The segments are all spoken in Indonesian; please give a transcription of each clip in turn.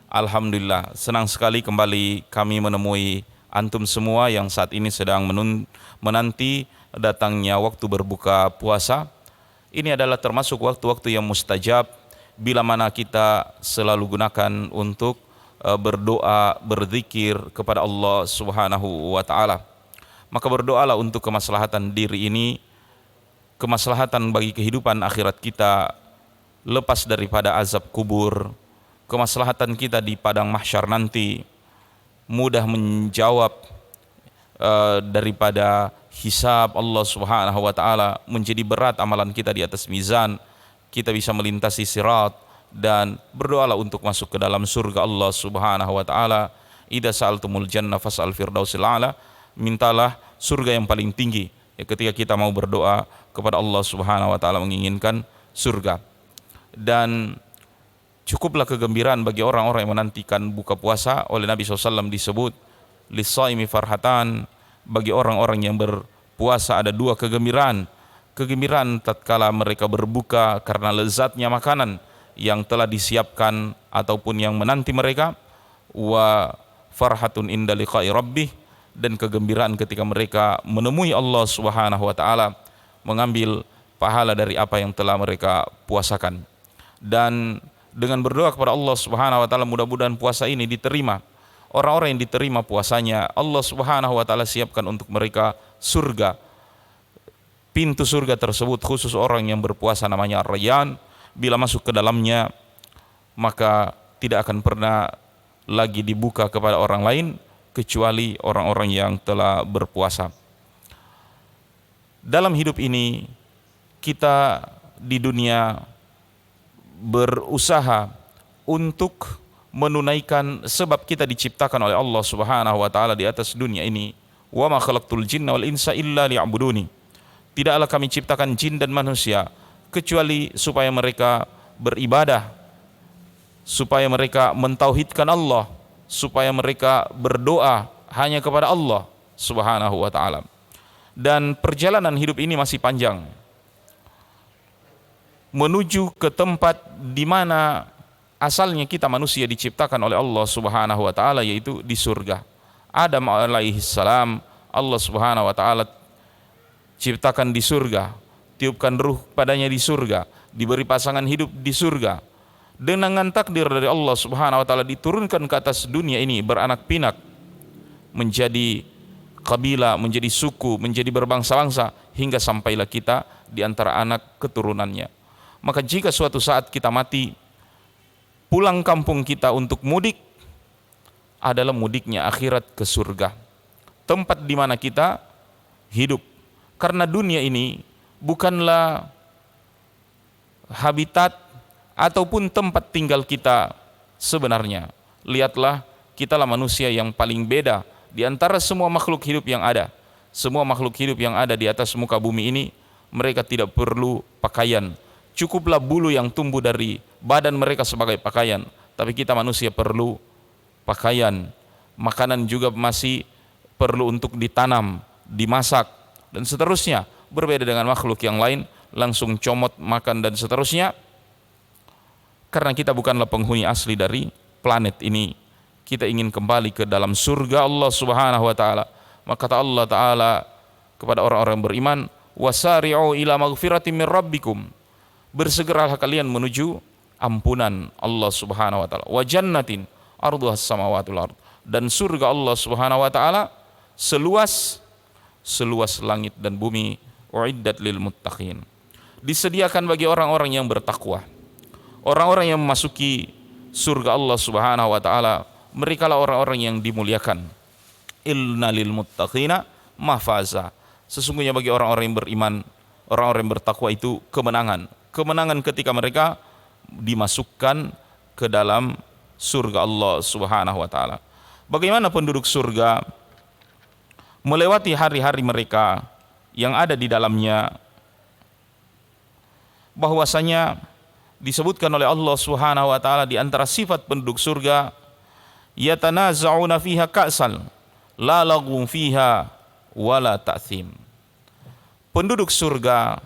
Alhamdulillah, senang sekali kembali kami menemui antum semua yang saat ini sedang menanti datangnya waktu berbuka puasa. Ini adalah termasuk waktu-waktu yang mustajab bila mana kita selalu gunakan untuk berdoa, berzikir kepada Allah Subhanahu wa taala. Maka berdoalah untuk kemaslahatan diri ini, kemaslahatan bagi kehidupan akhirat kita, lepas daripada azab kubur, kemaslahatan kita di padang mahsyar nanti, mudah menjawab daripada hisab Allah Subhanahu wa taala, menjadi berat amalan kita di atas mizan, kita bisa melintasi sirat, dan berdoalah untuk masuk ke dalam surga Allah Subhanahu wa taala. Idza sa'altumul jannah fas'al firdausil a'la, mintalah surga yang paling tinggi ya, ketika kita mau berdoa kepada Allah Subhanahu wa taala menginginkan surga. Dan cukuplah kegembiraan bagi orang-orang yang menantikan buka puasa. Oleh Nabi SAW disebut lis-shaimi farhatan, bagi orang-orang yang berpuasa ada dua kegembiraan. Kegembiraan tatkala mereka berbuka karena lezatnya makanan yang telah disiapkan ataupun yang menanti mereka, wa farhatun inda liqa'i rabbih, dan kegembiraan ketika mereka menemui Allah Subhanahu wa taala, mengambil pahala dari apa yang telah mereka puasakan. Dan dengan berdoa kepada Allah Subhanahu wa taala, mudah-mudahan puasa ini diterima. Orang-orang yang diterima puasanya, Allah Subhanahu wa taala siapkan untuk mereka surga. Pintu surga tersebut khusus orang yang berpuasa namanya Ar-Rayyan. Bila masuk ke dalamnya, maka tidak akan pernah lagi dibuka kepada orang lain kecuali orang-orang yang telah berpuasa. Dalam hidup ini kita di dunia berusaha untuk menunaikan sebab kita diciptakan oleh Allah Subhanahu wa taala di atas dunia ini. Wa ma khalaqtul jinna wal insa illa liya'buduni. Tidaklah kami ciptakan jin dan manusia kecuali supaya mereka beribadah, supaya mereka mentauhidkan Allah, supaya mereka berdoa hanya kepada Allah Subhanahu wa taala. Dan perjalanan hidup ini masih panjang menuju ke tempat di mana asalnya kita manusia diciptakan oleh Allah Subhanahu wa taala, yaitu di surga. Adam alaihi salam, Allah Subhanahu wa taala ciptakan di surga, tiupkan ruh padanya di surga, diberi pasangan hidup di surga. Dengan takdir dari Allah Subhanahu wa taala diturunkan ke atas dunia ini beranak pinak, menjadi kabilah, menjadi suku, menjadi berbangsa-bangsa, hingga sampailah kita di antara anak keturunannya. Maka jika suatu saat kita mati, pulang kampung kita untuk mudik adalah mudiknya akhirat ke surga, tempat di mana kita hidup. Karena dunia ini bukanlah habitat ataupun tempat tinggal kita sebenarnya. Lihatlah, kitalah manusia yang paling beda di antara semua makhluk hidup yang ada. Semua makhluk hidup yang ada di atas muka bumi ini, mereka tidak perlu pakaian. Cukuplah bulu yang tumbuh dari badan mereka sebagai pakaian. Tapi kita manusia perlu pakaian. Makanan juga masih perlu untuk ditanam, dimasak, dan seterusnya. Berbeda dengan makhluk yang lain, langsung comot makan dan seterusnya. Karena kita bukanlah penghuni asli dari planet ini. Kita ingin kembali ke dalam surga Allah Subhanahu wa taala. Maka kata Allah taala kepada orang-orang beriman, wasari'u ila maghfiratin min rabbikum, bersegeralah kalian menuju ampunan Allah Subhanahu wa taala, wa jannatin arduhas samawati wal ard, dan surga Allah Subhanahu wa taala seluas langit dan bumi, uiddat lil muttaqin, disediakan bagi orang-orang yang bertakwa. Orang-orang yang memasuki surga Allah Subhanahu wa taala, mereka lah orang-orang yang dimuliakan. Inna lil muttaqina mafaza, sesungguhnya bagi orang-orang yang beriman, orang-orang yang bertakwa itu kemenangan. Kemenangan ketika mereka dimasukkan ke dalam surga Allah Subhanahu wa taala. Bagaimana penduduk surga melewati hari-hari mereka yang ada di dalamnya, bahwasanya disebutkan oleh Allah Subhanahu wa taala di antara sifat penduduk surga, yatanaza'una fiha ka'sal la laghum fiha wala ta'thim. penduduk surga,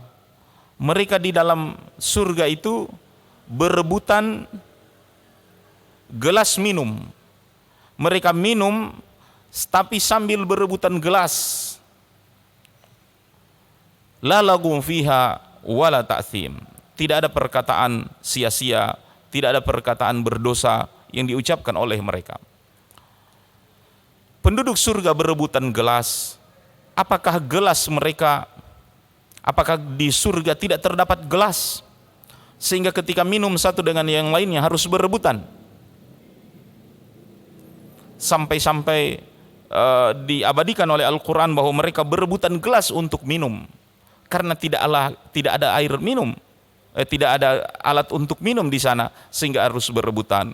mereka di dalam surga itu berebutan gelas minum. Mereka minum tapi sambil berebutan gelas. La lagum fiha wala ta'thim. Tidak ada perkataan sia-sia, tidak ada perkataan berdosa yang diucapkan oleh mereka. Penduduk surga berebutan gelas. Apakah gelas mereka, apakah di surga tidak terdapat gelas sehingga ketika minum satu dengan yang lainnya harus berebutan? Sampai-sampai diabadikan oleh Al-Quran bahwa mereka berebutan gelas untuk minum karena tidak ada air minum, tidak ada alat untuk minum di sana sehingga harus berebutan.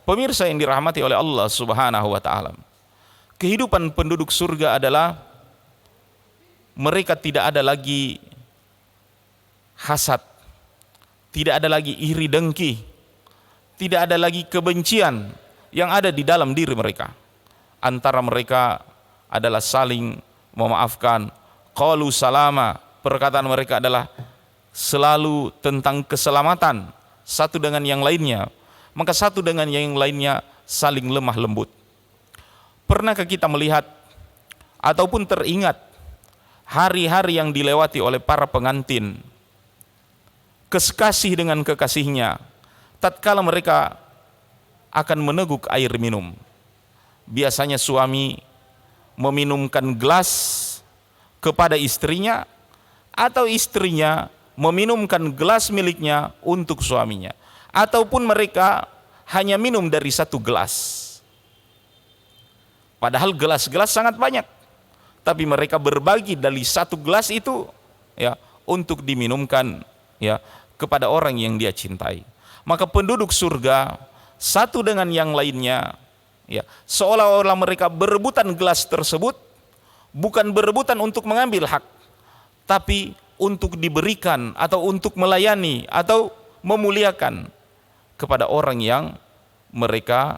Pemirsa yang dirahmati oleh Allah Subhanahu wa taala, kehidupan penduduk surga adalah mereka tidak ada lagi hasad, tidak ada lagi iri dengki, tidak ada lagi kebencian yang ada di dalam diri mereka. Antara mereka adalah saling memaafkan. Qalu salama, perkataan mereka adalah selalu tentang keselamatan satu dengan yang lainnya. Maka satu dengan yang lainnya saling lemah lembut. Pernahkah kita melihat ataupun teringat hari-hari yang dilewati oleh para pengantin, kekasih dengan kekasihnya, tatkala mereka akan meneguk air minum? Biasanya suami meminumkan gelas kepada istrinya, atau istrinya meminumkan gelas miliknya untuk suaminya, ataupun mereka hanya minum dari satu gelas. Padahal gelas-gelas sangat banyak, tapi mereka berbagi dari satu gelas itu ya untuk diminumkan ya kepada orang yang dia cintai. Maka penduduk surga satu dengan yang lainnya ya seolah-olah mereka berebutan gelas tersebut, bukan berebutan untuk mengambil hak, tapi untuk diberikan atau untuk melayani atau memuliakan kepada orang yang mereka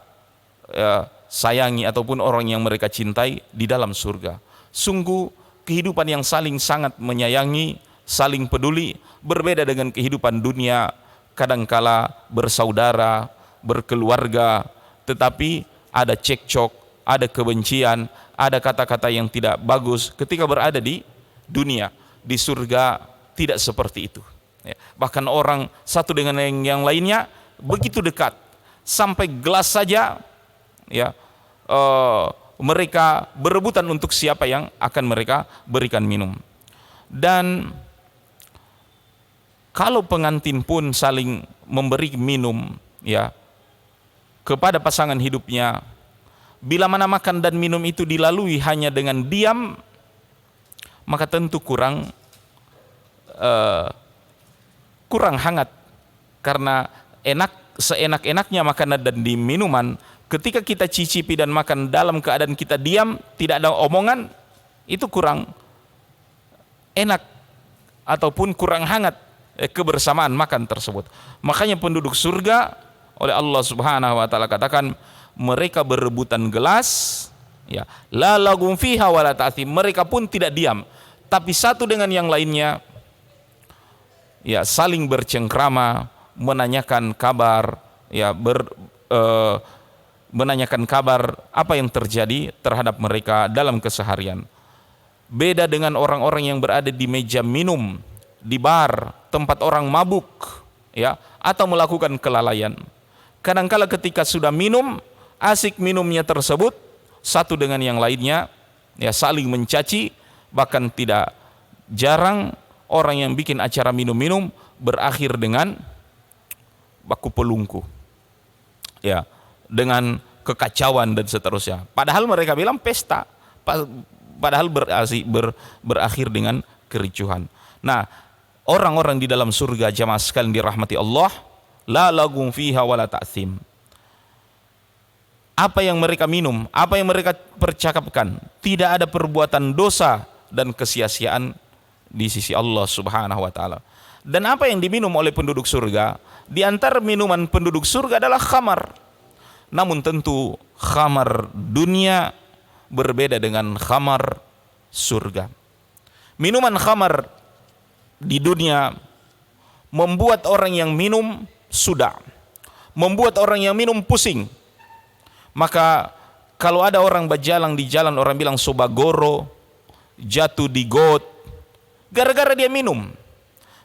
sayangi ataupun orang yang mereka cintai di dalam surga. Sungguh kehidupan yang saling sangat menyayangi, saling peduli, berbeda dengan kehidupan dunia, kadangkala bersaudara, berkeluarga, tetapi ada cekcok, ada kebencian, ada kata-kata yang tidak bagus ketika berada di dunia. Di surga tidak seperti itu. Bahkan orang satu dengan yang lainnya begitu dekat, sampai gelas saja ya mereka berebutan untuk siapa yang akan mereka berikan minum. Dan kalau pengantin pun saling memberi minum ya kepada pasangan hidupnya, bila mana makan dan minum itu dilalui hanya dengan diam, maka tentu kurang hangat, karena seenak-enaknya makanan dan di minuman, ketika kita cicipi dan makan dalam keadaan kita diam, tidak ada omongan, itu kurang enak ataupun kurang hangat kebersamaan makan tersebut. Makanya penduduk surga oleh Allah Subhanahu wa taala katakan mereka berebutan gelas ya, la lagum fiha wala ta'thim. Mereka pun tidak diam, tapi satu dengan yang lainnya ya saling bercengkrama, menanyakan kabar ya menanyakan kabar apa yang terjadi terhadap mereka dalam keseharian. Beda dengan orang-orang yang berada di meja minum, di bar, tempat orang mabuk ya, atau melakukan kelalaian. Kadangkala ketika sudah minum, asik minumnya tersebut, satu dengan yang lainnya ya saling mencaci, bahkan tidak jarang orang yang bikin acara minum-minum berakhir dengan baku pelungku ya, dengan kekacauan dan seterusnya. Padahal mereka bilang pesta, padahal berakhir dengan kericuhan. Nah, orang-orang di dalam surga jamaah sekalian dirahmati Allah, la lagum fiha wala ta'thim. Apa yang mereka minum, apa yang mereka percakapkan, tidak ada perbuatan dosa dan kesia-siaan di sisi Allah Subhanahu wa taala. Dan apa yang diminum oleh penduduk surga, di antara minuman penduduk surga adalah khamar. Namun tentu khamar dunia berbeda dengan khamar surga. Minuman khamar di dunia membuat orang yang minum sudah, membuat orang yang minum pusing. Maka kalau ada orang berjalan di jalan, orang bilang sobagoro, jatuh di got, gara-gara dia minum.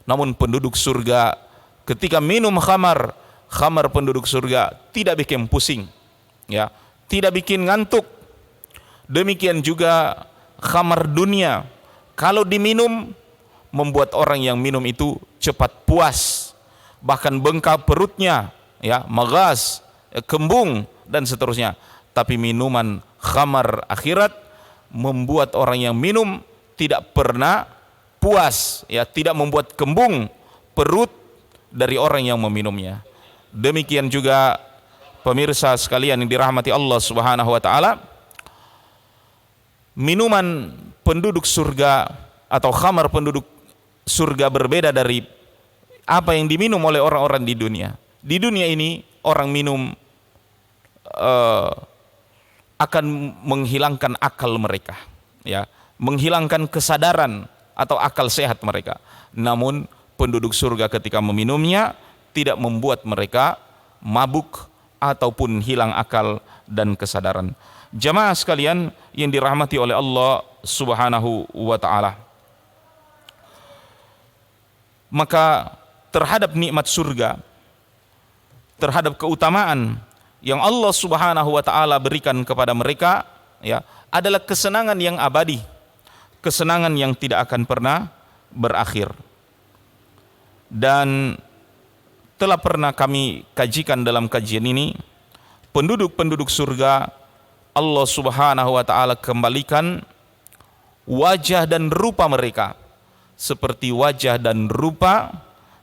Namun penduduk surga ketika minum khamar, khamar penduduk surga tidak bikin pusing, ya, tidak bikin ngantuk. Demikian juga khamar dunia, kalau diminum membuat orang yang minum itu cepat puas, bahkan bengkak perutnya, ya, magas, kembung dan seterusnya. Tapi minuman khamar akhirat membuat orang yang minum tidak pernah puas, ya, tidak membuat kembung perut dari orang yang meminumnya. Demikian juga pemirsa sekalian yang dirahmati Allah Subhanahu wa taala, minuman penduduk surga atau khamar penduduk surga berbeda dari apa yang diminum oleh orang-orang di dunia. Di dunia ini orang minum akan menghilangkan akal mereka, ya, menghilangkan kesadaran atau akal sehat mereka. Namun penduduk surga ketika meminumnya tidak membuat mereka mabuk ataupun hilang akal dan kesadaran. Jamaah sekalian yang dirahmati oleh Allah Subhanahu wa taala, maka terhadap nikmat surga, terhadap keutamaan yang Allah Subhanahu wa taala berikan kepada mereka, ya, adalah kesenangan yang abadi, kesenangan yang tidak akan pernah berakhir. Dan telah pernah kami kajikan dalam kajian ini, penduduk-penduduk surga Allah Subhanahu wa taala kembalikan wajah dan rupa mereka seperti wajah dan rupa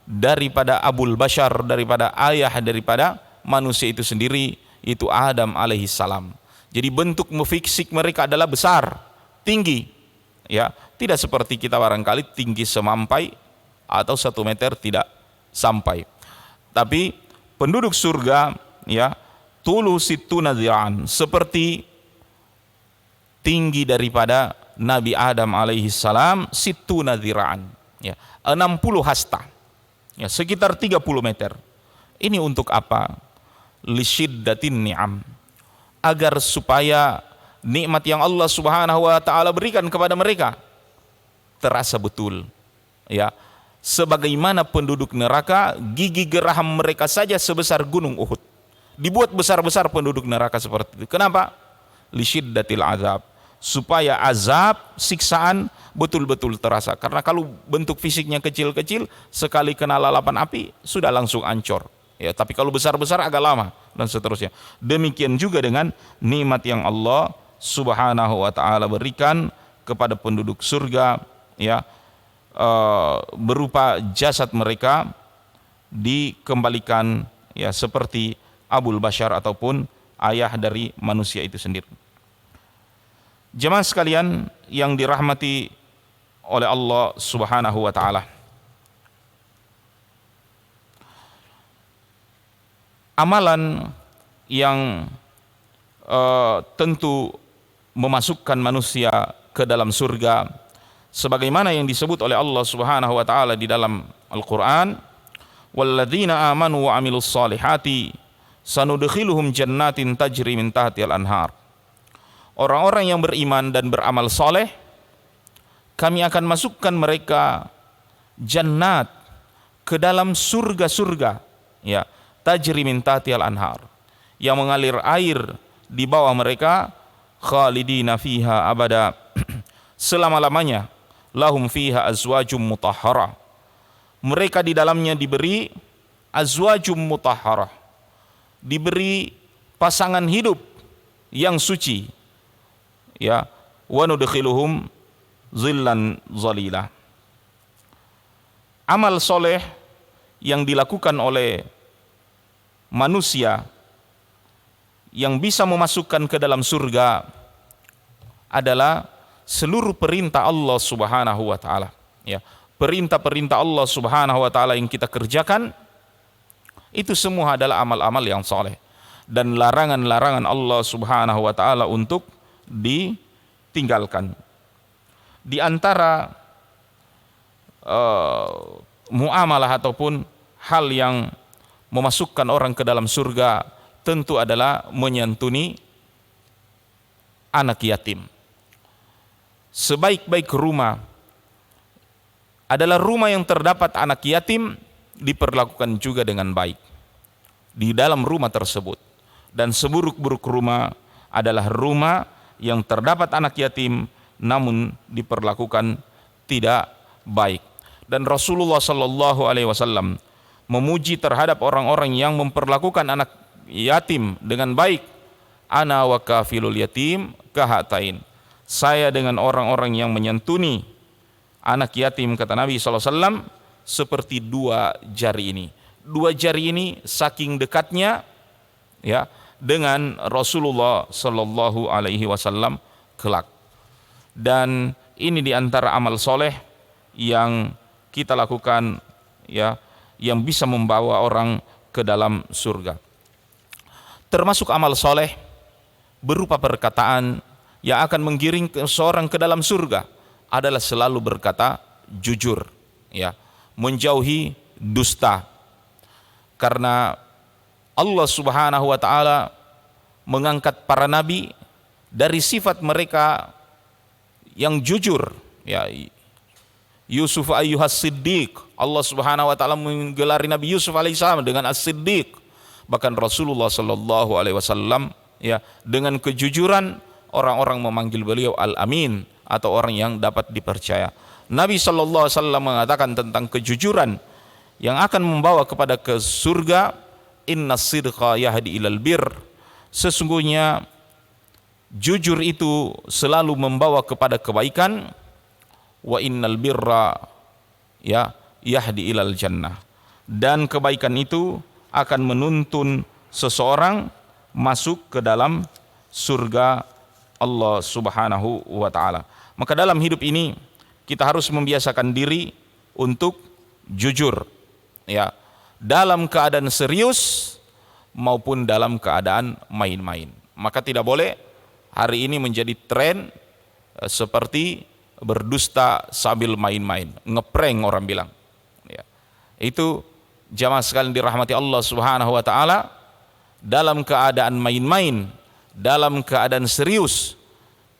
daripada Abul Bashar, daripada ayah daripada manusia itu sendiri, itu Adam alaihi salam. Jadi bentuk fisik mereka adalah besar, tinggi, ya, tidak seperti kita barangkali tinggi semampai atau 1 meter tidak sampai. Tapi penduduk surga, ya, tulu situna dzira'an, seperti tinggi daripada Nabi Adam alaihi salam, situna dzira'an, ya, 60 hasta, ya, sekitar 30 meter. Ini untuk apa? Lisyiddatin ni'am, agar supaya nikmat yang Allah Subhanahu wa taala berikan kepada mereka terasa betul, ya. Sebagaimana penduduk neraka, gigi geraham mereka saja sebesar gunung Uhud. Dibuat besar-besar penduduk neraka seperti itu. Kenapa? Lisyiddatil azab, supaya azab, siksaan betul-betul terasa. Karena kalau bentuk fisiknya kecil-kecil, sekali kena lalapan api sudah langsung ancur, ya. Tapi kalau besar-besar agak lama dan seterusnya. Demikian juga dengan nikmat yang Allah Subhanahu wa taala berikan kepada penduduk surga, ya, berupa jasad mereka dikembalikan, ya, seperti Abul Bashar ataupun ayah dari manusia itu sendiri. Jemaah sekalian yang dirahmati oleh Allah Subhanahu wa taala, amalan yang tentu memasukkan manusia ke dalam surga sebagaimana yang disebut oleh Allah Subhanahu wa taala di dalam Al-Qur'an, walladzina amanu wa amilus solihati sanudkhiluhum jannatin tajri min tahtihal anhar. Orang-orang yang beriman dan beramal soleh, kami akan masukkan mereka jannat, ke dalam surga-surga, ya, tajri min tahtihal anhar, yang mengalir air di bawah mereka, khalidina fiha abada, selama-lamanya. Lahum fiha azwajum mutahharah, mereka di dalamnya diberi azwajum mutahharah, diberi pasangan hidup yang suci, ya, wa nudkhiluhum zillan zalila. Amal soleh yang dilakukan oleh manusia yang bisa memasukkan ke dalam surga adalah seluruh perintah Allah Subhanahu wa taala, ya. Perintah-perintah Allah Subhanahu wa taala yang kita kerjakan itu semua adalah amal-amal yang soleh, dan larangan-larangan Allah Subhanahu wa taala untuk ditinggalkan. Di antara muamalah ataupun hal yang memasukkan orang ke dalam surga tentu adalah menyantuni anak yatim. Sebaik-baik rumah adalah rumah yang terdapat anak yatim diperlakukan juga dengan baik di dalam rumah tersebut, dan seburuk-buruk rumah adalah rumah yang terdapat anak yatim namun diperlakukan tidak baik. Dan Rasulullah Shallallahu Alaihi Wasallam memuji terhadap orang-orang yang memperlakukan anak yatim dengan baik. Ana wa kafilul yatim kahatain. Saya dengan orang-orang yang menyantuni anak yatim, kata Nabi SAW, seperti dua jari ini. Dua jari ini saking dekatnya ya dengan Rasulullah Sallallahu Alaihi Wasallam kelak. Dan ini diantara amal soleh yang kita lakukan ya, yang bisa membawa orang ke dalam surga. Termasuk amal soleh berupa perkataan yang akan menggiring seorang ke dalam surga adalah selalu berkata jujur, ya, menjauhi dusta. Karena Allah Subhanahu wa taala mengangkat para nabi dari sifat mereka yang jujur, ya. Yusuf ayyuhas siddiq, Allah Subhanahu wa taala menggelari Nabi Yusuf alaihissalam dengan as-siddiq. Bahkan Rasulullah sallallahu alaihi wasallam ya dengan kejujuran orang-orang memanggil beliau al-amin atau orang yang dapat dipercaya. Nabi sallallahu alaihi wasallam mengatakan tentang kejujuran yang akan membawa kepada ke surga, innas sidqa yahdi ilal bir. Sesungguhnya jujur itu selalu membawa kepada kebaikan. Wa innal birra ya yahdi ilal jannah. Dan kebaikan itu akan menuntun seseorang masuk ke dalam surga Allah Subhanahu wa taala. Maka dalam hidup ini kita harus membiasakan diri untuk jujur, ya, dalam keadaan serius maupun dalam keadaan main-main. Maka tidak boleh hari ini menjadi tren seperti berdusta sambil main-main, ngeprank orang bilang. Ya. Itu jamaah sekalian dirahmati Allah Subhanahu wa taala, dalam keadaan main-main, dalam keadaan serius,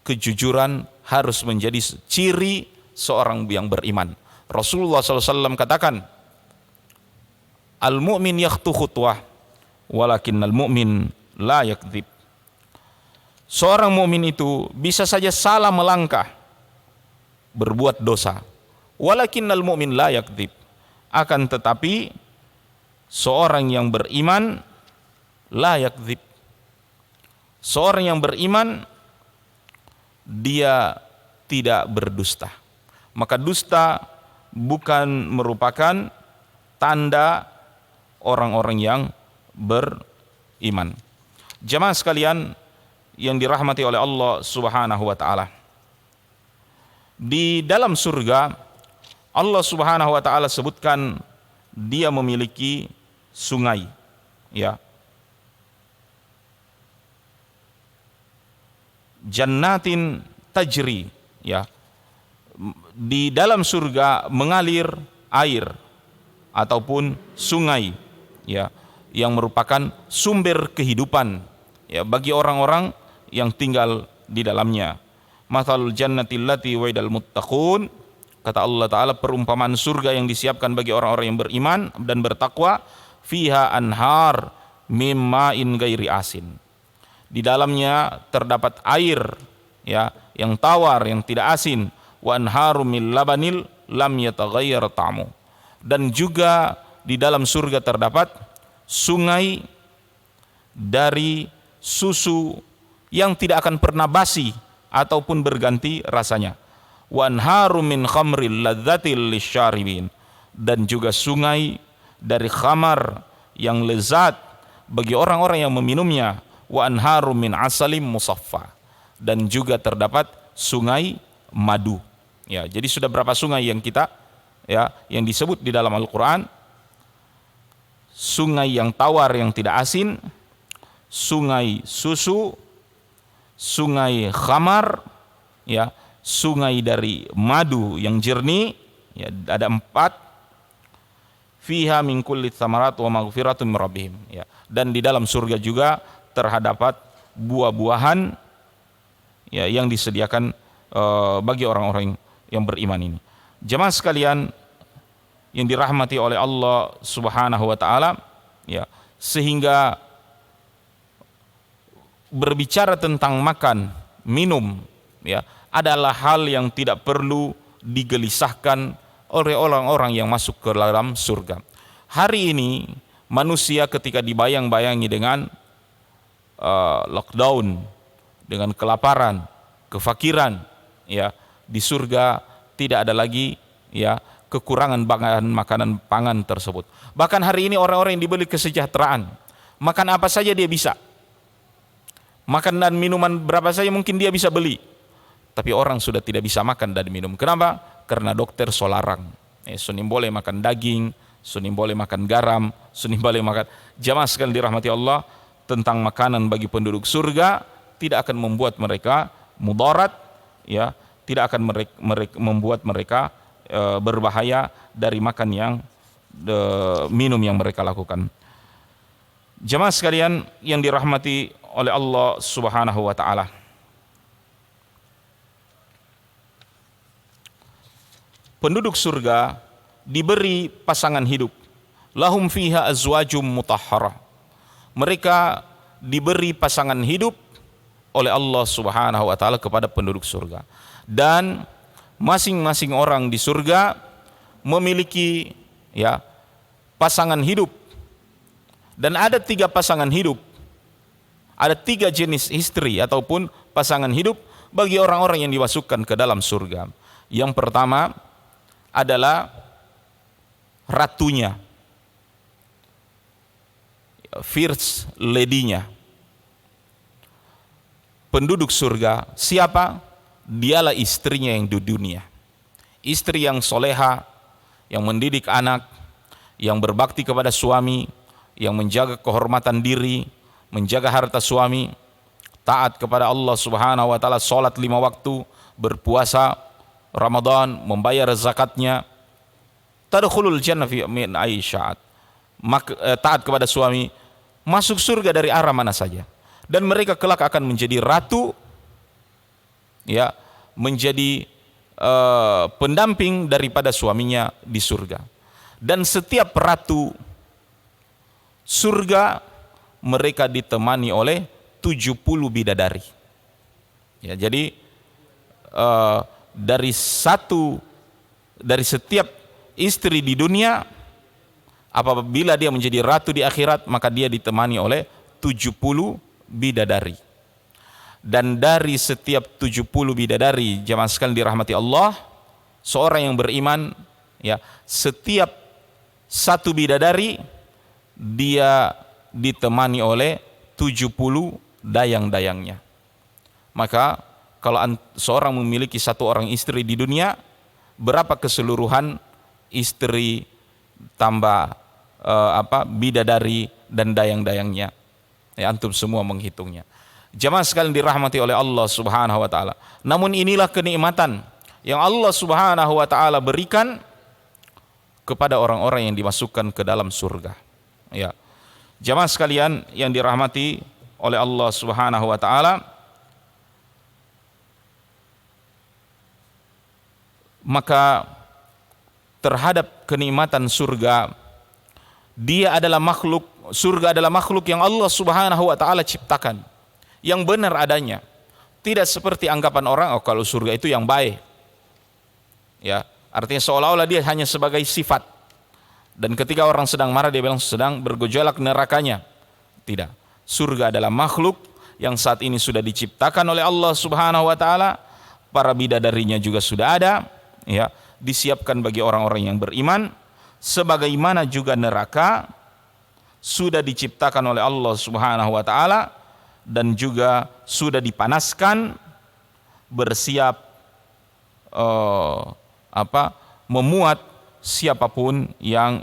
kejujuran harus menjadi ciri seorang yang beriman. Rasulullah SAW katakan, al-mu'min yakhtu khutwah, walakinnal mu'min la yakdzib. Seorang mukmin itu bisa saja salah melangkah, berbuat dosa, walakinnal mu'min la yakdzib. Akan tetapi seorang yang beriman la yakdzib. Seorang yang beriman dia tidak berdusta. Maka dusta bukan merupakan tanda orang-orang yang beriman. Jamaah sekalian yang dirahmati oleh Allah Subhanahu wa taala, di dalam surga Allah Subhanahu wa taala sebutkan dia memiliki sungai, ya. Jannatin tajri, ya. Di dalam surga mengalir air ataupun sungai, ya, yang merupakan sumber kehidupan, ya, bagi orang-orang yang tinggal di dalamnya. Mathalul jannati allati wa'idal muttaqun, kata Allah Ta'ala, perumpamaan surga yang disiapkan bagi orang-orang yang beriman dan bertakwa, fiha anhar mimma'in gairi asin. Di dalamnya terdapat air, ya, yang tawar, yang tidak asin, wa anharum min labanil lam yataghayyar ta'mu. Dan juga di dalam surga terdapat sungai dari susu yang tidak akan pernah basi ataupun berganti rasanya. Wa anharum min khamril ladzatil lisyaribin. Dan juga sungai dari khamar yang lezat bagi orang-orang yang meminumnya. Wa anharum min asalim musaffa. Dan juga terdapat sungai madu. Ya, jadi sudah berapa sungai yang kita, ya, yang disebut di dalam Al-Qur'an? Sungai yang tawar yang tidak asin, sungai susu, sungai khamar, ya, sungai dari madu yang jernih, Ya, ada 4. Fiha min kulli tsamarat wa maghfiratun min rabbihim. Ya. Dan di dalam surga juga terdapat buah-buahan ya, yang disediakan bagi orang-orang yang beriman ini. Jemaah sekalian yang dirahmati oleh Allah Subhanahu wa taala, ya, sehingga berbicara tentang makan, minum, ya, adalah hal yang tidak perlu digelisahkan oleh orang-orang yang masuk ke dalam surga. Hari ini manusia ketika dibayang-bayangi dengan lockdown, dengan kelaparan, kefakiran, ya, di surga tidak ada lagi ya kekurangan makanan pangan tersebut. Bahkan hari ini orang-orang yang diberi kesejahteraan, makan apa saja dia bisa. Makan dan minuman berapa saja mungkin dia bisa beli. Tapi orang sudah tidak bisa makan dan minum. Kenapa? Karena dokter larang. Sunim boleh makan daging, sunim boleh makan garam, sunim boleh makan. Jamaah sekalian dirahmati Allah, tentang makanan bagi penduduk surga tidak akan membuat mereka mudarat, ya, tidak akan membuat mereka berbahaya dari makan yang minum yang mereka lakukan. Jamaah sekalian yang dirahmati oleh Allah Subhanahu wa taala, penduduk surga diberi pasangan hidup. Lahum fiha azwajum mutahharah. Mereka diberi pasangan hidup oleh Allah Subhanahu wa taala kepada penduduk surga. Dan masing-masing orang di surga memiliki ya pasangan hidup. Dan ada 3 pasangan hidup. Ada 3 jenis istri ataupun pasangan hidup bagi orang-orang yang dimasukkan ke dalam surga. Yang pertama adalah ratunya, first lady-nya. Penduduk surga siapa? Dialah istrinya yang di dunia. Istri yang soleha, yang mendidik anak, yang berbakti kepada suami, yang menjaga kehormatan diri, menjaga harta suami, taat kepada Allah Subhanahu wa taala, salat 5 waktu, berpuasa Ramadan, membayar zakatnya. Tadkhulul jannah fi min aisyat. Taat kepada suami, masuk surga dari arah mana saja. Dan mereka kelak akan menjadi ratu, ya, menjadi pendamping daripada suaminya di surga. Dan setiap ratu surga mereka ditemani oleh 70 bidadari. Ya, jadi dari setiap istri di dunia, apabila dia menjadi ratu di akhirat, maka dia ditemani oleh 70 bidadari. Dan dari setiap 70 bidadari, jamaah sekalian dirahmati Allah, seorang yang beriman, ya, setiap satu bidadari dia ditemani oleh 70 dayang-dayangnya. Maka kalau seorang memiliki 1 orang istri di dunia, berapa keseluruhan istri tambah bidadari dan dayang-dayangnya? Ya, antum semua menghitungnya. Jamaah sekalian dirahmati oleh Allah Subhanahu wa taala. Namun inilah kenikmatan yang Allah Subhanahu wa taala berikan kepada orang-orang yang dimasukkan ke dalam surga. Ya. Jamaah sekalian yang dirahmati oleh Allah Subhanahu wa taala, maka terhadap kenikmatan surga, surga adalah makhluk yang Allah Subhanahu wa taala ciptakan, yang benar adanya. Tidak seperti anggapan orang, oh kalau surga itu yang baik. Ya, artinya seolah-olah dia hanya sebagai sifat. Dan ketika orang sedang marah dia bilang sedang bergejolak nerakanya. Tidak. Surga adalah makhluk yang saat ini sudah diciptakan oleh Allah Subhanahu wa taala. Para bidadarinya juga sudah ada, ya, disiapkan bagi orang-orang yang beriman, sebagaimana juga neraka sudah diciptakan oleh Allah Subhanahu wa taala dan juga sudah dipanaskan, bersiap memuat siapapun yang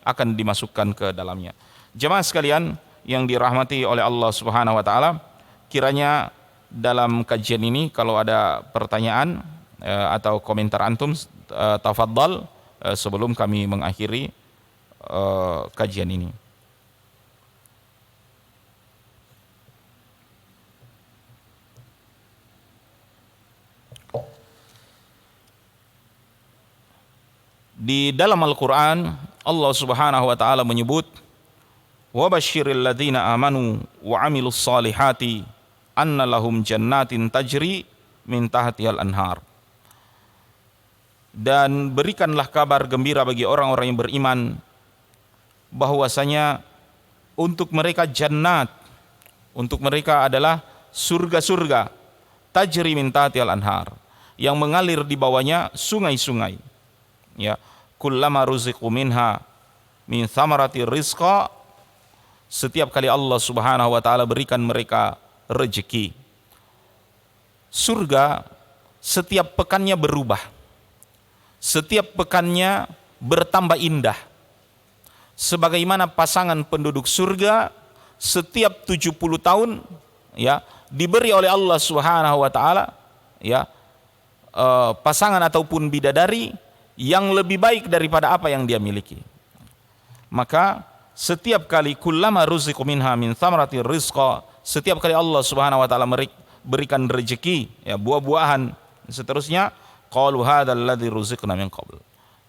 akan dimasukkan ke dalamnya. Jemaah sekalian yang dirahmati oleh Allah Subhanahu wa taala, kiranya dalam kajian ini kalau ada pertanyaan atau komentar antum tafadhal sebelum kami mengakhiri kajian ini. Di dalam Al-Quran Allah subhanahu wa ta'ala menyebut wa basyiril ladzina amanu wa amilus salihati anna lahum jannatin tajri min tahtihal anhar. Dan berikanlah kabar gembira bagi orang-orang yang beriman bahwasanya untuk mereka jannat, untuk mereka adalah surga-surga tajri min tahtihal anhar, yang mengalir di bawahnya sungai-sungai. Ya, kullama ruziqu minha min thamarati rizqa, setiap kali Allah subhanahu wa ta'ala berikan mereka rezeki. Surga setiap pekannya berubah, setiap pekannya bertambah indah. Sebagaimana pasangan penduduk surga setiap 70 tahun ya diberi oleh Allah subhanahu wa ta'ala ya pasangan ataupun bidadari yang lebih baik daripada apa yang dia miliki. Maka setiap kali kullama ruziqu minha min thamarati rizqa, setiap kali Allah subhanahu wa ta'ala berikan rezeki, ya, buah-buahan, seterusnya, qalu hadzal ladzi ruziqna min qabl.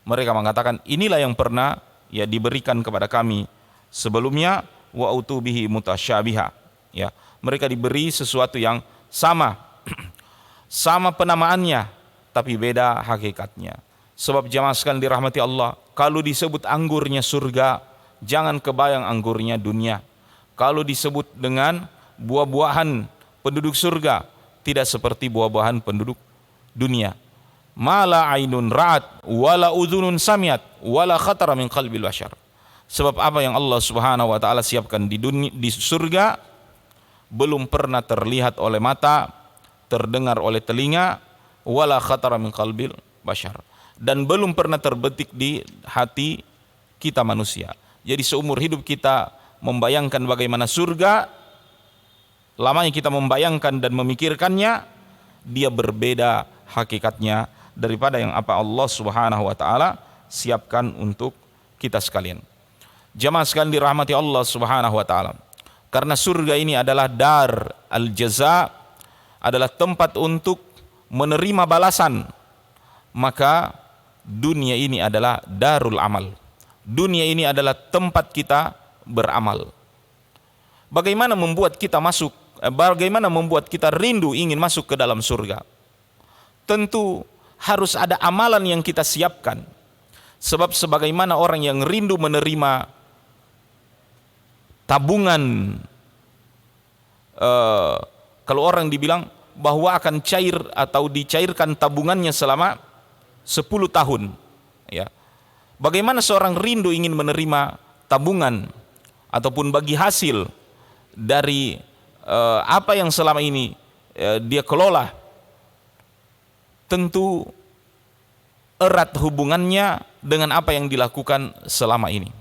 Mereka mengatakan inilah yang pernah ya diberikan kepada kami sebelumnya, wa utubihi mutasyabiha. Ya, mereka diberi sesuatu yang sama sama penamaannya tapi beda hakikatnya. Sebab jamaah sekalian dirahmati Allah, kalau disebut anggurnya surga, jangan kebayang anggurnya dunia. Kalau disebut dengan buah-buahan penduduk surga, tidak seperti buah-buahan penduduk dunia. Mala ainun ra'at, wala udhunun samiat, wala khatara min qalbil bashar. Sebab apa yang Allah subhanahu wa ta'ala siapkan di surga, belum pernah terlihat oleh mata, terdengar oleh telinga, wala khatara min qalbil bashar, dan belum pernah terbetik di hati kita manusia. Jadi seumur hidup kita membayangkan bagaimana surga, lamanya kita membayangkan dan memikirkannya, dia berbeda hakikatnya daripada yang apa Allah subhanahu wa ta'ala siapkan untuk kita sekalian. Jamaah sekalian dirahmati Allah subhanahu wa ta'ala, karena surga ini adalah dar al-jaza, adalah tempat untuk menerima balasan, maka dunia ini adalah darul amal. Dunia ini adalah tempat kita beramal. Bagaimana membuat kita bagaimana membuat kita rindu ingin masuk ke dalam surga? Tentu harus ada amalan yang kita siapkan. Sebab sebagaimana orang yang rindu menerima tabungan, kalau orang dibilang bahwa akan cair atau dicairkan tabungannya selama 10 tahun, ya. Bagaimana seorang rindu ingin menerima tabungan ataupun bagi hasil dari apa yang selama ini dia kelola, tentu erat hubungannya dengan apa yang dilakukan selama ini.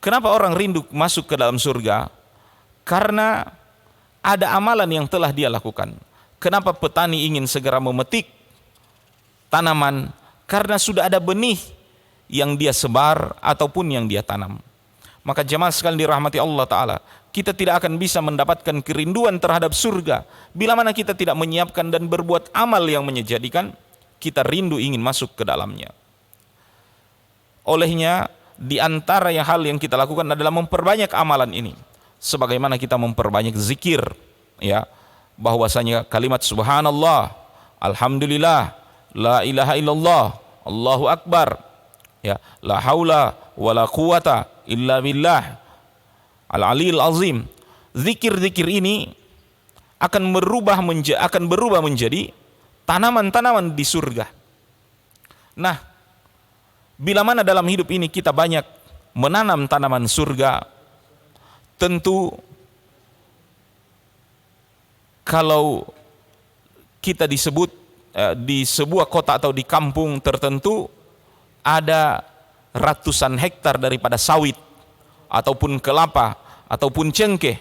Kenapa orang rindu masuk ke dalam surga? Karena ada amalan yang telah dia lakukan. Kenapa petani ingin segera memetik tanaman? Karena sudah ada benih yang dia sebar ataupun yang dia tanam. Maka jemaah sekalian dirahmati Allah Ta'ala, kita tidak akan bisa mendapatkan kerinduan terhadap surga bila mana kita tidak menyiapkan dan berbuat amal yang menjadikan kita rindu ingin masuk ke dalamnya. Olehnya, di antara hal yang kita lakukan adalah memperbanyak amalan ini. Sebagaimana kita memperbanyak zikir, ya, bahwasanya kalimat subhanallah, alhamdulillah, la ilaha illallah, Allahu akbar, ya, la haula wala quwata illa billah al-aliyil azim. Zikir-zikir ini akan berubah menjadi tanaman-tanaman di surga. Nah, bila mana dalam hidup ini kita banyak menanam tanaman surga, tentu kalau kita disebut di sebuah kota atau di kampung tertentu ada ratusan hektar daripada sawit ataupun kelapa ataupun cengkeh,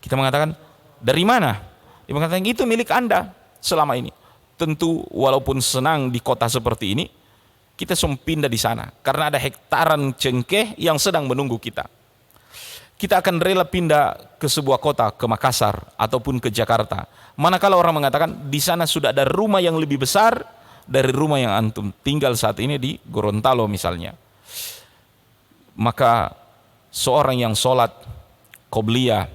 kita mengatakan dari mana? Dia mengatakan itu milik Anda selama ini. Tentu walaupun senang di kota seperti ini, kita semua pindah di sana karena ada hektaran cengkeh yang sedang menunggu kita. Kita akan rela pindah ke sebuah kota, ke Makassar ataupun ke Jakarta. Manakala orang mengatakan di sana sudah ada rumah yang lebih besar dari rumah yang antum tinggal saat ini di Gorontalo misalnya. Maka seorang yang sholat qobliyah,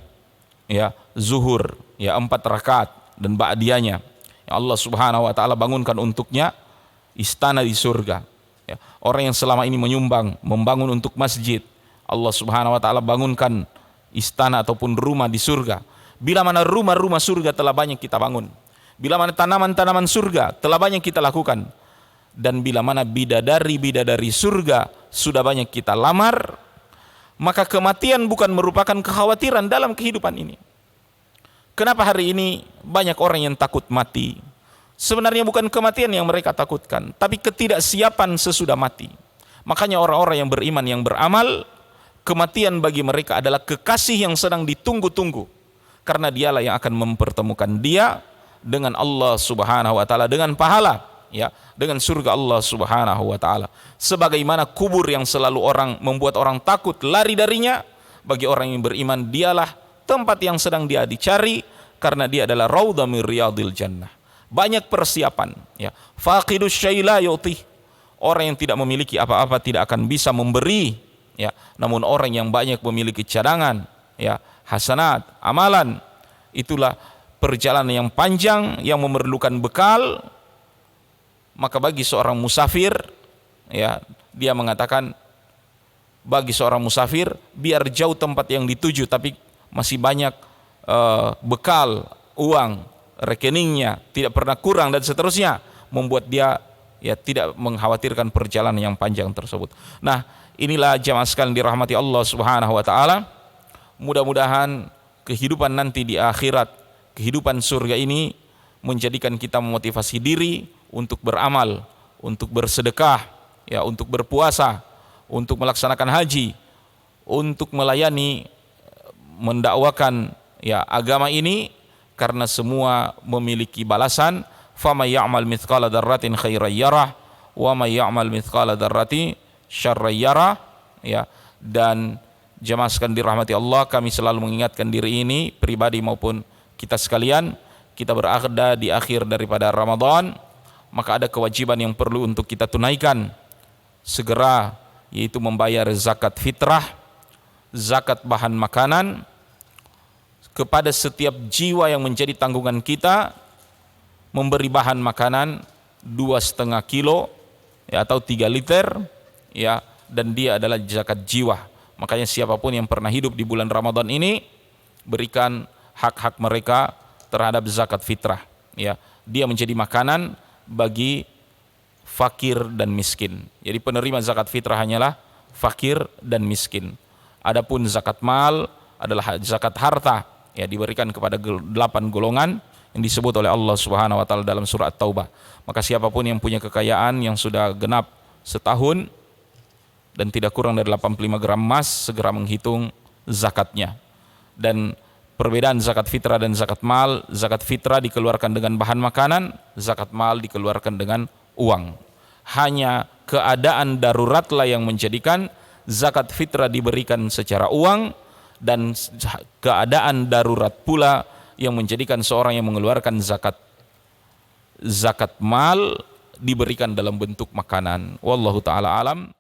ya, zuhur, ya 4 rakaat dan ba'diyahnya, ya Allah Subhanahu wa taala bangunkan untuknya istana di surga. Ya, orang yang selama ini menyumbang, membangun untuk masjid, Allah Subhanahu wa taala bangunkan istana ataupun rumah di surga. Bila mana rumah-rumah surga telah banyak kita bangun, bila mana tanaman-tanaman surga telah banyak kita lakukan, dan bila mana bidadari-bidadari surga sudah banyak kita lamar, maka kematian bukan merupakan kekhawatiran dalam kehidupan ini. Kenapa hari ini banyak orang yang takut mati? Sebenarnya bukan kematian yang mereka takutkan, tapi ketidaksiapan sesudah mati. Makanya orang-orang yang beriman, yang beramal, kematian bagi mereka adalah kekasih yang sedang ditunggu-tunggu, karena dialah yang akan mempertemukan dia dengan Allah Subhanahu wa taala, dengan pahala, ya, dengan surga Allah Subhanahu wa taala. Sebagaimana kubur yang selalu orang membuat orang takut lari darinya, bagi orang yang beriman dialah tempat yang sedang dia dicari, karena dia adalah raudhah min riyadil jannah. Banyak persiapan, ya. Faqidus syai' la yu'ti. Orang yang tidak memiliki apa-apa tidak akan bisa memberi, ya. Namun orang yang banyak memiliki cadangan, ya, hasanat, amalan, itulah perjalanan yang panjang yang memerlukan bekal. Maka bagi seorang musafir, ya, dia mengatakan bagi seorang musafir, biar jauh tempat yang dituju tapi masih banyak bekal, uang, rekeningnya tidak pernah kurang dan seterusnya, membuat dia, ya, tidak mengkhawatirkan perjalanan yang panjang tersebut. Nah, inilah jamaah sekalian dirahmati Allah Subhanahu wa taala. Mudah-mudahan kehidupan nanti di akhirat, kehidupan surga ini menjadikan kita memotivasi diri untuk beramal, untuk bersedekah, ya, untuk berpuasa, untuk melaksanakan haji, untuk melayani, mendakwakan, ya, agama ini, karena semua memiliki balasan. Faman ya'mal mithqala dzarratin khairan yarah wa may ya'mal mithqala dzarratin syarran yarah, ya. Dan jemaah sekalian dirahmati Allah, kami selalu mengingatkan diri ini pribadi maupun kita sekalian, kita berada di akhir daripada Ramadan, maka ada kewajiban yang perlu untuk kita tunaikan segera, yaitu membayar zakat fitrah, zakat bahan makanan kepada setiap jiwa yang menjadi tanggungan kita, memberi bahan makanan 2,5 kilo, ya, atau 3 liter, ya, dan dia adalah zakat jiwa. Makanya siapapun yang pernah hidup di bulan Ramadan ini, berikan hak-hak mereka terhadap zakat fitrah, ya. Dia menjadi makanan bagi fakir dan miskin. Jadi penerima zakat fitrah hanyalah fakir dan miskin. Adapun zakat mal adalah zakat harta, ya, diberikan kepada 8 golongan yang disebut oleh Allah Subhanahu wa taala dalam surah At-Taubah. Maka siapapun yang punya kekayaan yang sudah genap setahun dan tidak kurang dari 85 gram emas, segera menghitung zakatnya. Dan perbedaan zakat fitrah dan zakat mal, zakat fitrah dikeluarkan dengan bahan makanan, zakat mal dikeluarkan dengan uang. Hanya keadaan daruratlah yang menjadikan zakat fitrah diberikan secara uang, dan keadaan darurat pula yang menjadikan seorang yang mengeluarkan zakat mal diberikan dalam bentuk makanan. Wallahu taala alam.